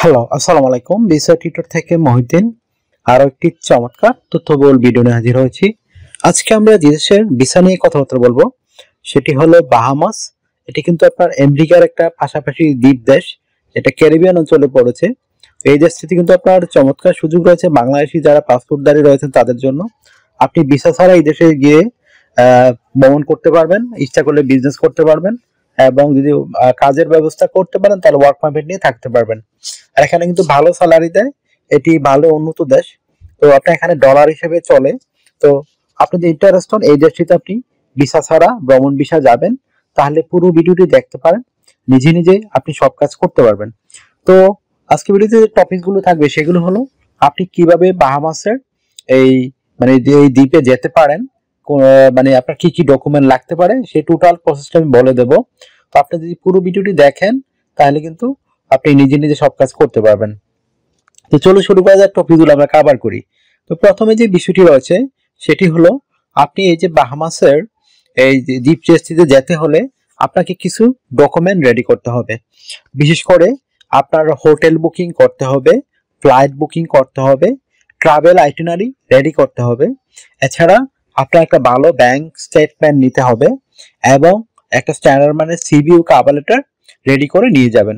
Hello, আসসালামু আলাইকুম। Visa tutor থেকে মহিউদ্দিন আরো একটি চমৎকার তথ্যবহুল ভিডিও নিয়ে হাজির হয়েছি। আজকে আমরা যে দেশের ভিসা নিয়ে কথাবার্তা বলবো সেটি হলো বাহামাস। এটি কিন্তু আপনার আমেরিকার একটা পাশাপাশি দ্বীপ দেশ, এটা ক্যারিবিয়ান অঞ্চলে পড়েছে। এই দেশটিতে কিন্তু আপনার চমৎকার সুযোগ রয়েছে বাংলাদেশি যারা পাসপোর্টধারী রয়েছেন তাদের জন্য। আপনি ভিসা ছাড়া এই দেশে গিয়ে ভ্রমণ করতে পারবেন, ইচ্ছা করলে বিজনেস করতে পারবেন, এবং যদি কাজের ব্যবস্থা করতে পারেন তাহলে ওয়ার্ক পারমিট নিয়ে থাকতে পারবেন। আর এখানে কিন্তু ভালো স্যালারি দেয়, এটি ভালো উন্নত দেশ। তো আপনার এখানে ডলার হিসেবে চলে। তো আপনি যদি ইন্টারেস্ট হন এই দেশটিতে আপনি ভিসা ছাড়া ভ্রমণ ভিসা যাবেন, তাহলে পুরো ভিডিওটি দেখতে পারেন, নিজে নিজে আপনি সব কাজ করতে পারবেন। তো আজকে ভিডিওতে যে টপিক গুলো থাকবে সেগুলো হলো আপনি কিভাবে বাহামাসের এই যে এই দ্বীপে যেতে পারেন, মানে আপনার কি কি ডকুমেন্ট লাগতে পারে সেই টোটাল প্রসেসটা আমি বলে দেব। তো আপনি যদি পুরো ভিডিওটি দেখেন তাহলে কিন্তু আপনি নিজে নিজে সব কাজ করতে পারবেন। তো চলো শুরু করা যাক, টপিকগুলো আমরা কভার করি। তো প্রথমে যে বিষয়টি রয়েছে সেটি হলো আপনি এই যে বাহামাসের এই দ্বীপ দেশটিতে যেতে হলে আপনাকে কিছু ডকুমেন্ট রেডি করতে হবে। বিশেষ করে আপনার হোটেল বুকিং করতে হবে, ফ্লাইট বুকিং করতে হবে, ট্রাভেল আইটিনারি রেডি করতে হবে। এছাড়া আপনার একটা ভালো ব্যাংক স্টেটমেন্ট নিতে হবে এবং একটা স্ট্যান্ডার্ড মানে সিভি ও কভার লেটার রেডি করে নিয়ে যাবেন।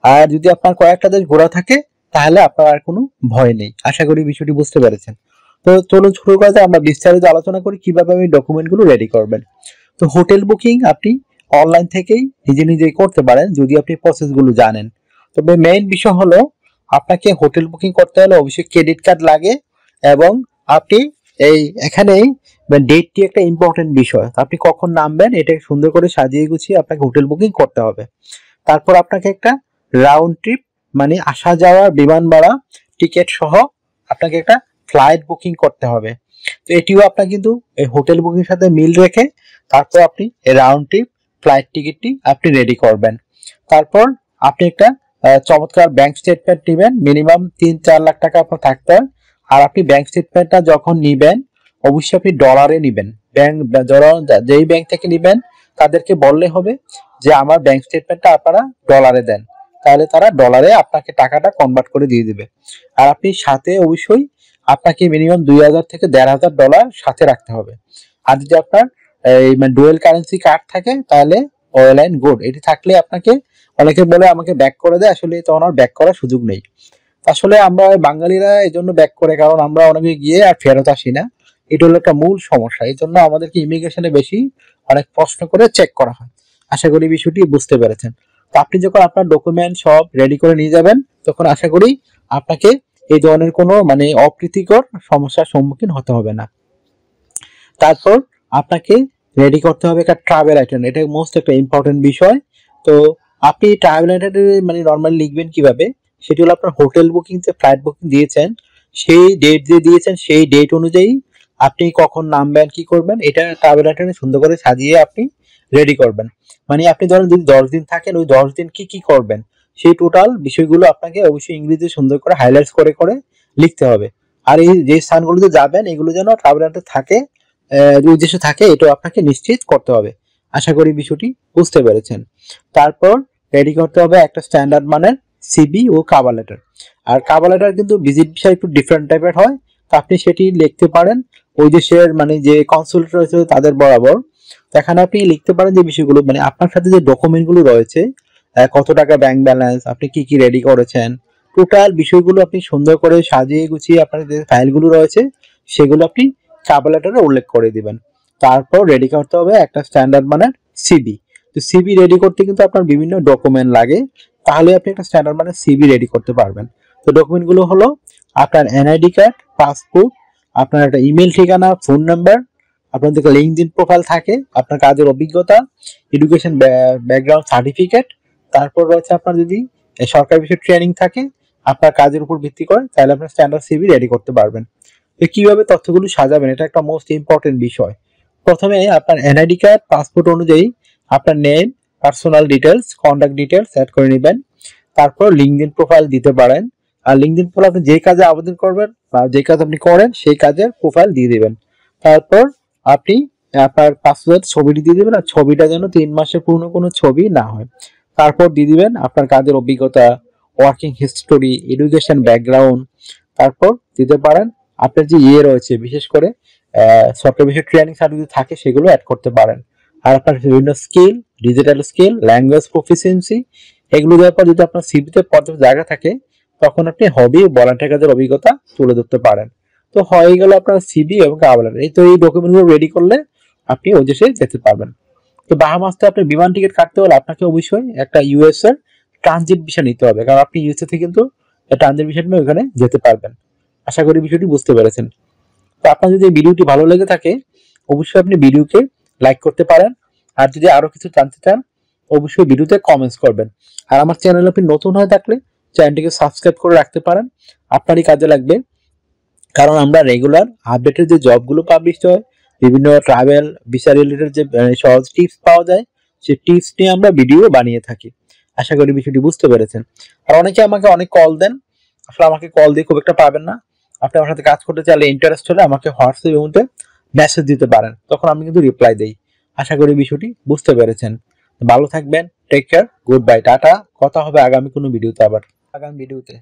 আর যদি আপনার কয়েকটা দেশ ঘোরা থাকে তাহলে আপনার আর কোনো ভয় নেই। আশা করি বিষয়টি বুঝতে পেরেছেন। তো চলুন শুরু করা যাক, আমরা বিস্তারিত আলোচনা করি কিভাবে আপনি ডকুমেন্টগুলো রেডি করবেন। তো হোটেল বুকিং আপনি অনলাইন থেকেই নিজে নিজেই করতে পারেন যদি আপনি প্রসেসগুলো জানেন। তবে মেইন বিষয় হলো আপনাকে হোটেল বুকিং করতে হলে অবশ্যই ক্রেডিট কার্ড লাগে, এবং আপনি এখানেই ডেটটি একটা ইম্পর্টেন্ট বিষয়। আপনি কখন নামবেন এটা সুন্দর করে সাজিয়ে গুছিয়ে আপনাকে হোটেল বুকিং করতে হবে। তারপর আপনাকে একটা রাউন্ড ট্রিপ মানে আসা যাওয়া বিমান ভাড়া টিকিট সহ আপনাকে একটা ফ্লাইট বুকিং করতে হবে। তো এটিও আপনার কিন্তু এই হোটেল বুকিং সাথে মিল রেখে তারপর আপনি এই রাউন্ড ট্রিপ ফ্লাইট টিকিটটি আপনি রেডি করবেন। তারপর আপনি একটা চমৎকার ব্যাংক স্টেটমেন্ট নেবেন, মিনিমাম 3-4 লাখ টাকা আপনার থাকতে হয়। আর আপনি ব্যাংক স্টেটমেন্টটা যখন নিবেন অবশ্যই আপনি ডলারে নিবেন। ব্যাংক যেই ব্যাংক থেকে নিবেন তাদেরকে বললে হবে যে আমার ব্যাংক স্টেটমেন্টটা আপনারা ডলারে দেন, তাহলে তারা ডলারে আপনাকে টাকাটা কনভার্ট করে দিয়ে দিবে। আর আপনি সাথে অবশ্যই আপনাকে মিনিমাম 2000 থেকে 1500 ডলার সাথে রাখতে হবে। আর যদি আপনার এই ডুয়েল কারেন্সি কার্ড থাকে তাহলে ওয়েল এন্ড গুড, এটি থাকলে আপনাকে অনেকে বলে আমাকে ব্যাক করে দেয়, আসলে তো ওনার ব্যাক করার সুযোগ নেই। আসলে আমরা বাঙালিরা এই জন্য ব্যাক করে, কারণ আমরা অনেকে গিয়ে আর ফেরত আসি না। এটা হলো একটা মূল সমস্যা। এই জন্য আমাদেরকে ইমিগ্রেশনে বেশি অনেক প্রশ্ন করে চেক করা হয়। আশা করি বিষয়টি বুঝতে পেরেছেন। তো আপনি যখন আপনার ডকুমেন্ট সব রেডি করে নিয়ে যাবেন তখন আশা করি আপনাকে এই ধরনের কোনো অপ্রীতিকর সমস্যার সম্মুখীন হতে হবে না। তারপর আপনাকে রেডি করতে হবে একটা ট্রাভেল আইটেম, এটা মোস্ট একটা ইম্পর্টেন্ট বিষয়। তো আপনি ট্রাভেল আইটেম নর্মালি লিখবেন কিভাবে, সেটি হলো আপনার হোটেল বুকিং যে ফ্লাইট বুকিং দিয়েছেন সেই ডেট যে দিয়েছেন সেই ডেট অনুযায়ী আপনি কখন নামবেন কি করবেন এটা ট্রাভেল আইটেমে সুন্দর করে সাজিয়ে আপনি রেডি করবেন। আপনি ধরেন যদি 10 দিন থাকেন ওই 10 দিন কি কি করবেন সেই টোটাল বিষয়গুলো আপনাকে অবশ্যই ইংরেজিতে সুন্দর করে হাইলাইটস করে করে লিখতে হবে। আর এই যে স্থানগুলোতে যাবেন এগুলো যেন ট্রাভেল আইটেম থাকে, উদ্দেশ্য থাকে, এটা আপনাকে নিশ্চিত করতে হবে। আশা করি বিষয়টি বুঝতে পেরেছেন। তারপর রেডি করতে হবে একটা স্ট্যান্ডার্ড মানের সিবি ও কভার লেটার। আর কভার লেটার কিন্তু ভিজিট ভিসা একটু ডিফারেন্ট টাইপের হয়, তো আপনি সেটি লিখতে পারেন ওই দেশের যে কনসুলেট রয়েছে তাদের বরাবর। তো এখানে আপনি লিখতে পারেন যে বিষয়গুলো আপনার সাথে যে ডকুমেন্টগুলো রয়েছে, কত টাকা ব্যাংক ব্যালেন্স, আপনি কি কি রেডি করেছেন, টোটাল বিষয়গুলো আপনি সুন্দর করে সাজিয়ে গুছিয়ে আপনার যে ফাইলগুলো রয়েছে সেগুলো আপনি কভার লেটারে উল্লেখ করে দিবেন। তারপর রেডি করতে হবে একটা স্ট্যান্ডার্ড মানের সিবি। তো সিবি রেডি করতে কিন্তু আপনার বিভিন্ন ডকুমেন্ট লাগে, তাহলে আপনি একটা স্ট্যান্ডার্ড মানের সিবি রেডি করতে পারবেন। তো ডকুমেন্টগুলো হলো আপনার এনআইডি কার্ড, পাসপোর্ট, আপনার একটা ইমেল ঠিকানা, ফোন নাম্বার, আপনার যদি লিঙ্কডইন প্রোফাইল থাকে, আপনার কাজের অভিজ্ঞতা, এডুকেশন ব্যাকগ্রাউন্ড সার্টিফিকেট, তারপর রয়েছে আপনার যদি সরকারি বিষয়ে ট্রেনিং থাকে আপনার কাজের উপর ভিত্তি করে, তাহলে আপনার স্ট্যান্ডার্ড সিবি রেডি করতে পারবেন। তো কিভাবে তথ্যগুলো সাজাবেন এটা একটা মোস্ট ইম্পর্টেন্ট বিষয়। প্রথমে আপনার এনআইডি কার্ড, পাসপোর্ট অনুযায়ী আপনার name, personal details, contact details add করে নেবেন। তারপর লিঙ্কডইন প্রোফাইল দিতে পারেন। আর লিঙ্কডইন প্রোফাইল আপনি যে কাজে আবেদন করবেন বা যে কাজ আপনি করেন সেই কাজের প্রোফাইল দিয়ে দিবেন। তারপর আপনি আপনার পাসপোর্ট ছবিটি দিয়ে দিবেন, আর ছবিটা যেন 3 মাসের পুরনো কোনো ছবি না হয়। তারপর দিয়ে দিবেন আপনার কাজের অভিজ্ঞতা, ওয়ার্কিং হিস্টোরি, এডুকেশন ব্যাকগ্রাউন্ড, তারপর দিতে পারেন আপনার যে রয়েছে, বিশেষ করে সফটওয়্যার বিষয়ে ট্রেনিং সার্টিফিকেট থাকে সেগুলো অ্যাড করতে পারেন। আর আপনার বিভিন্ন skill, digital skill, language proficiency, এগুলো দেওয়ার পর যদি আপনার সিভিতে পর্যাপ্ত জায়গা থাকে তখন আপনি হবি ভলান্টিয়ার কাজের অভিজ্ঞতা তুলে ধরতে পারেন। তো হয়ে গেল আপনার সিভি এবং কভার লেটার। এই ডকুমেন্টগুলো রেডি করলে আপনি ওই দেশে যেতে পারবেন। তো বাহামাসতে আপনি বিমান টিকিট কাটতে হলে আপনাকে অবশ্যই একটা ইউএস এর ট্রানজিট ভিসা নিতে হবে, কারণ আপনি ইউএসএ থেকে কিন্তু ট্রানজিট ভিসা নিয়ে ওখানে যেতে পারবেন। আশা করি বিষয়টি বুঝতে পেরেছেন। তো আপনার যদি ভিডিওটি ভালো লেগে থাকে অবশ্যই আপনি ভিডিওকে লাইক করতে পারেন, আর যদি আরো কিছু জানতে চান অবশ্যই ভিডিওতে কমেন্টস করবেন। আর আমার চ্যানেলে আপনি নতুন হয়ে থাকলে চ্যানেলটিকে সাবস্ক্রাইব করে রাখতে পারেন, আপনারই কাজে লাগবে। কারণ আমরা রেগুলার আপডেটের যে জবগুলো পাবলিশ হয়, বিভিন্ন ট্রাভেল ভিসা রিলেটেড যে সহজ টিপস পাওয়া যায়, সেই টিপস নিয়ে আমরা ভিডিও বানিয়ে থাকি। আশা করি বিষয়টি বুঝতে পেরেছেন। আর অনেকে আমাকে অনেক কল দেন, আসলে আমাকে কল দিয়ে খুব একটা পাবেন না। আপনি আমার সাথে কাজ করতে চাইলে, ইন্টারেস্ট হলে আমাকে হোয়াটসঅ্যাপের মধ্যে মেসেজ দিতে পারেন, তখন আমি কিন্তু রিপ্লাই দেই। আশা করি বিষয়টি বুঝতে পেরেছেন। ভালো থাকবেন, take care, goodbye, tata. কথা হবে আগামী কোনো ভিডিওতে, আবার আগামী ভিডিওতে।